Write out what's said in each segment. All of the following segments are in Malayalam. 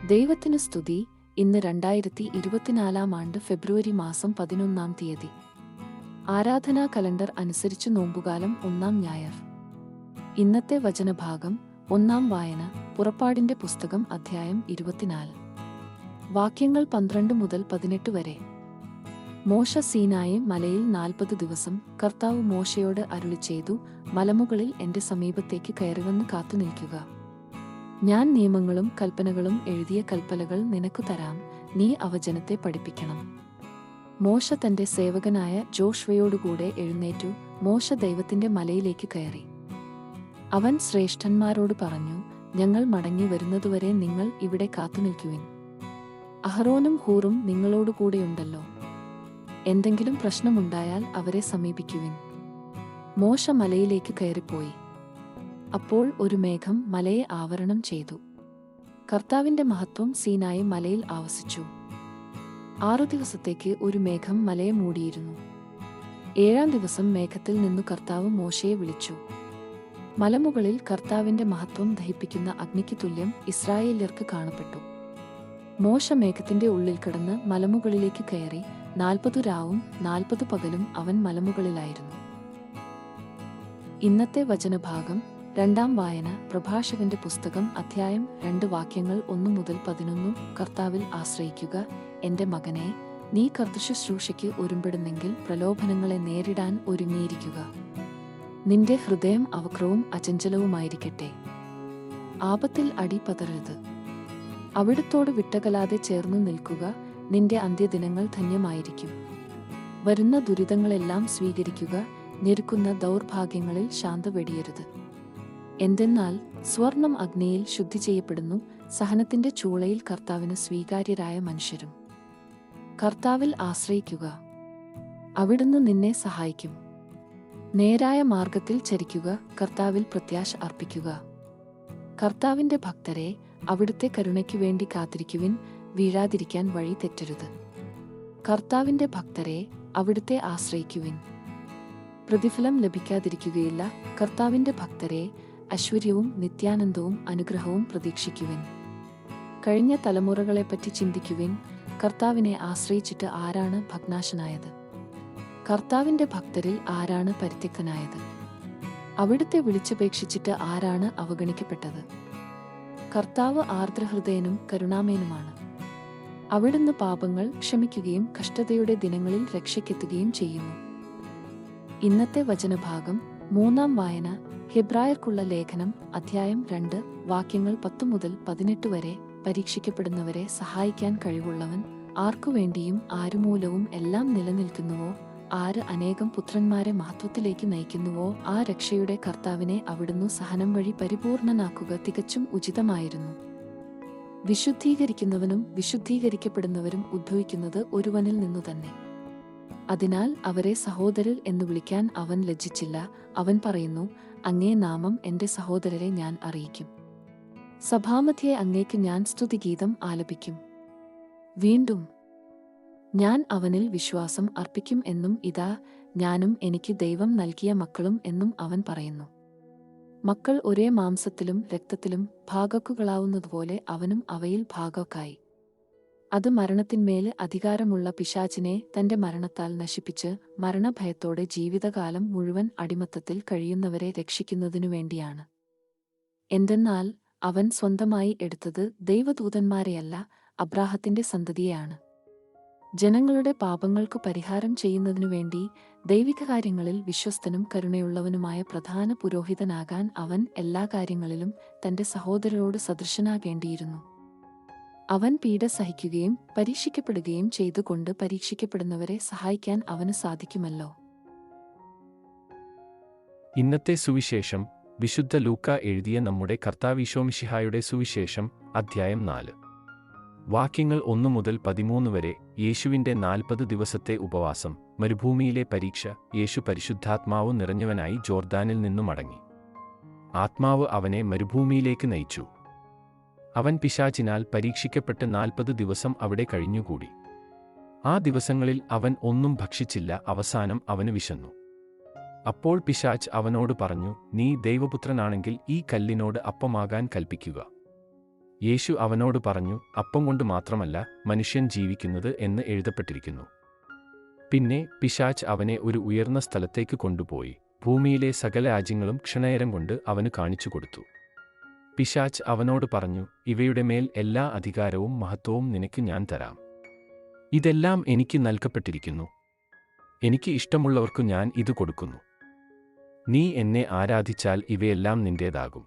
ദൈവത്തിനു സ്തുതി. ഇന്ന് 2024 ഫെബ്രുവരി മാസം 11 ആരാധനാ കലണ്ടർ അനുസരിച്ച് നോമ്പുകാലം 1 ഞായർ. ഇന്നത്തെ വചനഭാഗം. 1 വായന പുറപ്പാടിന്റെ പുസ്തകം അധ്യായം 24. വാക്യങ്ങൾ 12 മുതൽ 18 വരെ. മോശ സീനായി മലയിൽ 40 ദിവസം. കർത്താവ് മോശയോട് അരുളിച്ചെയ്തു, മലമുകളിൽ എന്റെ സമീപത്തേക്ക് കയറിവന്ന് കാത്തുനിൽക്കുക. ഞാൻ നിയമങ്ങളും കൽപ്പനകളും എഴുതിയ കൽപ്പലകൾ നിനക്കു തരാം, നീ അവ ജനത്തെ പഠിപ്പിക്കണം. മോശ തന്റെ സേവകനായ ജോഷ്വയോടുകൂടെ എഴുന്നേറ്റു. മോശ ദൈവത്തിന്റെ മലയിലേക്ക് കയറി. അവൻ ശ്രേഷ്ഠന്മാരോട് പറഞ്ഞു, ഞങ്ങൾ മടങ്ങി വരുന്നതുവരെ നിങ്ങൾ ഇവിടെ കാത്തുനിൽക്കുവിൻ. അഹറോനും ഹൂറും നിങ്ങളോടുകൂടെയുണ്ടല്ലോ. എന്തെങ്കിലും പ്രശ്നമുണ്ടായാൽ അവരെ സമീപിക്കുവിൻ. മോശ മലയിലേക്ക് കയറിപ്പോയി. അപ്പോൾ ഒരു മേഘം മലയെ ആവരണം ചെയ്തു. കർത്താവിന്റെ മഹത്വം സീനായി മലയിൽ ആവസിച്ചു. 6 ദിവസത്തേക്ക് ഒരു മേഘം മലയെ മൂടിയിരുന്നു. 7-ാം ദിവസം മേഘത്തിൽ നിന്നു കർത്താവ് മോശയെ വിളിച്ചു. മലമുകളിൽ കർത്താവിന്റെ മഹത്വം ദഹിപ്പിക്കുന്ന അഗ്നിക്ക് തുല്യം ഇസ്രായേല്യർക്ക് കാണപ്പെട്ടു. മോശ മേഘത്തിന്റെ ഉള്ളിൽ കിടന്ന് മലമുകളിലേക്ക് കയറി. 40 രാവും 40 പകലും അവൻ മലമുകളിലായിരുന്നു. ഇന്നത്തെ വചനഭാഗം. 2 വായന പ്രഭാഷകന്റെ പുസ്തകം അധ്യായം 2 വാക്യങ്ങൾ 1 മുതൽ 11. കർത്താവിൽ ആശ്രയിക്കുക. എന്റെ മകനെ, നീ കർത്തൃശുശ്രൂഷയ്ക്ക് ഒരുമ്പെടുന്നെങ്കിൽ പ്രലോഭനങ്ങളെ നേരിടാൻ ഒരുങ്ങിയിരിക്കുക. നിന്റെ ഹൃദയം അവക്രവും അചഞ്ചലവുമായിരിക്കട്ടെ. ആപത്തിൽ അടി പതറരുത്. അവിടുത്തോട് വിട്ടകലാതെ ചേർന്നു നിൽക്കുക. നിന്റെ അന്ത്യദിനങ്ങൾ ധന്യമായിരിക്കും. വരുന്ന ദുരിതങ്ങളെല്ലാം സ്വീകരിക്കുക. ഞെരുക്കുന്ന ദൗർഭാഗ്യങ്ങളിൽ ശാന്ത വെടിയരുത്. എന്തെന്നാൽ സ്വർണം അഗ്നിയിൽ ശുദ്ധി ചെയ്യപ്പെടുന്നു, സഹനത്തിന്റെ ചൂളയിൽ കർത്താവിന് സ്വീകാര്യരായ മനുഷ്യരും. കർത്താവിൽ ആശ്രയിക്കുക, അവിടുന്ന് നിന്നെ സഹായിക്കും. നേരായ മാർഗത്തിൽ ചരിക്കുക, കർത്താവിൽ പ്രത്യാശ അർപ്പിക്കുക. കർത്താവിന്റെ ഭക്തരെ, അവിടുത്തെ കരുണയ്ക്കു വേണ്ടി കാത്തിരിക്കുവിൻ, വീഴാതിരിക്കാൻ വഴി തെറ്റരുത്. കർത്താവിന്റെ ഭക്തരെ, അവിടുത്തെ ആശ്രയിക്കുവിൻ, പ്രതിഫലം ലഭിക്കാതിരിക്കുകയില്ല. കർത്താവിന്റെ ഭക്തരെ, ഐശ്വര്യവും നിത്യാനന്ദവും അനുഗ്രഹവും പ്രതീക്ഷിക്കുവിൻ. കഴിഞ്ഞ തലമുറകളെപ്പറ്റി ചിന്തിക്കുവിൻ. കർത്താവിനെ ആശ്രയിച്ചിട്ട് ആരാണ് ഭഗ്നാശനായത്? കർത്താവിന്റെ ഭക്തരിൽ ആരാണ് പരിത്യക്തനായത്? അവിടുത്തെ വിളിച്ചപേക്ഷിച്ചിട്ട് ആരാണ് അവഗണിക്കപ്പെട്ടത്? കർത്താവ് ആർദ്രഹൃദയനും കരുണാമയനുമാണ്. അവിടുന്ന് പാപങ്ങൾ ക്ഷമിക്കുകയും കഷ്ടതയുടെ ദിനങ്ങളിൽ രക്ഷയ്ക്കെത്തുകയും ചെയ്യുന്നു. ഇന്നത്തെ വചനഭാഗം. 3 വായന ഹെബ്രായർക്കുള്ള ലേഖനം അധ്യായം 2 വാക്യങ്ങൾ 10 മുതൽ 18 വരെ. പരീക്ഷിക്കപ്പെടുന്നവരെ സഹായിക്കാൻ കഴിവുള്ളവൻ ആർക്കുവേണ്ടിയും ആരുമൂലവും എല്ലാം നിലനിൽക്കുന്നുവോ, ആര് അനേകം പുത്രന്മാരെ മഹത്വത്തിലേക്ക് നയിക്കുന്നുവോ, ആ രക്ഷയുടെ കർത്താവിനെ അവിടുന്ന് സഹനം വഴി പരിപൂർണനാക്കുക തികച്ചും ഉചിതമായിരുന്നു. വിശുദ്ധീകരിക്കുന്നവനും വിശുദ്ധീകരിക്കപ്പെടുന്നവരും ഉദ്ഭവിക്കുന്നത് ഒരുവനിൽ നിന്നു തന്നെ. അതിനാൽ അവരെ സഹോദരർ എന്നു വിളിക്കാൻ അവൻ ലജ്ജിച്ചില്ല. അവൻ പറയുന്നു, അങ്ങേ നാമം എന്റെ സഹോദരരെ ഞാൻ അറിയിക്കും. സഭാമധ്യേ അങ്ങേക്ക് ഞാൻ സ്തുതിഗീതം ആലപിക്കും. വീണ്ടും ഞാൻ അവനിൽ വിശ്വാസം അർപ്പിക്കും എന്നും ഇതാ ഞാനും എനിക്ക് ദൈവം നൽകിയ മക്കളും എന്നും അവൻ പറയുന്നു. മക്കൾ ഒരേ മാംസത്തിലും രക്തത്തിലും ഭാഗക്കുകളാവുന്നതുപോലെ അവനും അവയിൽ ഭാഗക്കായി. അത് മരണത്തിന്മേൽ അധികാരമുള്ള പിശാചിനെ തന്റെ മരണത്താൽ നശിപ്പിച്ച് മരണഭയത്തോടെ ജീവിതകാലം മുഴുവൻ അടിമത്തത്തിൽ കഴിയുന്നവരെ രക്ഷിക്കുന്നതിനു വേണ്ടിയാണ്. എന്തെന്നാൽ അവൻ സ്വന്തമായി എടുത്തത് ദൈവദൂതന്മാരെയല്ല, അബ്രാഹത്തിന്റെ സന്തതിയെയാണ്. ജനങ്ങളുടെ പാപങ്ങൾക്കു പരിഹാരം ചെയ്യുന്നതിനുവേണ്ടി ദൈവിക കാര്യങ്ങളിൽ വിശ്വസ്തനും കരുണയുള്ളവനുമായ പ്രധാന പുരോഹിതനാകാൻ അവൻ എല്ലാ കാര്യങ്ങളിലും തന്റെ സഹോദരരോട് സദൃശനാകേണ്ടിയിരുന്നു. അവൻ പീഡ സഹിക്കുകയും പരീക്ഷിക്കപ്പെടുകയും ചെയ്തുകൊണ്ട് പരീക്ഷിക്കപ്പെടുന്നവരെ സഹായിക്കാൻ അവന് സാധിക്കുമല്ലോ. ഇന്നത്തെ സുവിശേഷം. വിശുദ്ധ ലൂക്ക എഴുതിയ നമ്മുടെ കർത്താവീശോമിശിഹായുടെ സുവിശേഷം അധ്യായം 4 വാക്യങ്ങൾ 1 മുതൽ 13 വരെ. യേശുവിന്റെ 40 ദിവസത്തെ ഉപവാസം. മരുഭൂമിയിലെ പരീക്ഷ. യേശു പരിശുദ്ധാത്മാവ് നിറഞ്ഞവനായി ജോർദാനിൽ നിന്നു മടങ്ങി. ആത്മാവ് അവനെ മരുഭൂമിയിലേക്ക് നയിച്ചു. അവൻ പിശാചിനാൽ പരീക്ഷിക്കപ്പെട്ട് 40 ദിവസം അവിടെ കഴിഞ്ഞുകൂടി. ആ ദിവസങ്ങളിൽ അവൻ ഒന്നും ഭക്ഷിച്ചില്ല. അവസാനം അവന് വിശന്നു. അപ്പോൾ പിശാച് അവനോട് പറഞ്ഞു, നീ ദൈവപുത്രനാണെങ്കിൽ ഈ കല്ലിനോട് അപ്പമാകാൻ കൽപ്പിക്കുക. യേശു അവനോട് പറഞ്ഞു, അപ്പം കൊണ്ട് മാത്രമല്ല മനുഷ്യൻ ജീവിക്കുന്നത് എന്ന് എഴുതപ്പെട്ടിരിക്കുന്നു. പിന്നെ പിശാച് അവനെ ഒരു ഉയർന്ന സ്ഥലത്തേക്ക് കൊണ്ടുപോയി ഭൂമിയിലെ സകല രാജ്യങ്ങളും ക്ഷണനേരം കൊണ്ട് അവന് കാണിച്ചു കൊടുത്തു. പിശാച് അവനോട് പറഞ്ഞു, ഇവയുടെ മേൽ എല്ലാ അധികാരവും മഹത്വവും നിനക്ക് ഞാൻ തരാം. ഇതെല്ലാം എനിക്ക് നൽകപ്പെട്ടിരിക്കുന്നു. എനിക്ക് ഇഷ്ടമുള്ളവർക്കു ഞാൻ ഇത് കൊടുക്കുന്നു. നീ എന്നെ ആരാധിച്ചാൽ ഇവയെല്ലാം നിന്റേതാകും.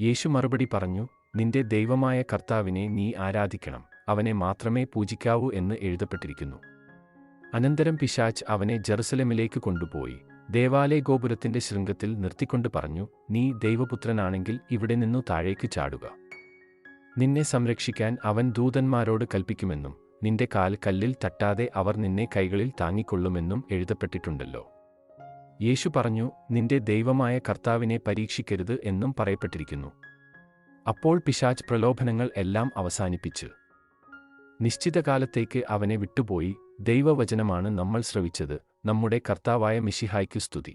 യേശു മറുപടി പറഞ്ഞു, നിന്റെ ദൈവമായ കർത്താവിനെ നീ ആരാധിക്കണം, അവനെ മാത്രമേ പൂജിക്കാവൂ എന്ന് എഴുതപ്പെട്ടിരിക്കുന്നു. അനന്തരം പിശാച് അവനെ ജെറുസലേമിലേക്ക് കൊണ്ടുപോയി ദേവാലയ ഗോപുരത്തിന്റെ ശൃംഗത്തിൽ നിർത്തിക്കൊണ്ട് പറഞ്ഞു, നീ ദൈവപുത്രനാണെങ്കിൽ ഇവിടെ നിന്നു താഴേക്ക് ചാടുക. നിന്നെ സംരക്ഷിക്കാൻ അവൻ ദൂതന്മാരോട് കൽപ്പിക്കുമെന്നും നിന്റെ കാൽ കല്ലിൽ തട്ടാതെ അവർ നിന്നെ കൈകളിൽ താങ്ങിക്കൊള്ളുമെന്നും എഴുതപ്പെട്ടിട്ടുണ്ടല്ലോ. യേശു പറഞ്ഞു, നിന്റെ ദൈവമായ കർത്താവിനെ പരീക്ഷിക്കരുത് എന്നും പറയപ്പെട്ടിരിക്കുന്നു. അപ്പോൾ പിശാച് പ്രലോഭനങ്ങൾ എല്ലാം അവസാനിപ്പിച്ച് നിശ്ചിത കാലത്തേക്ക് അവനെ വിട്ടുപോയി. ദൈവവചനമാണ് നമ്മൾ ശ്രവിച്ചത്. നമ്മുടെ കർത്താവായ മിശിഹായ്ക്കു സ്തുതി.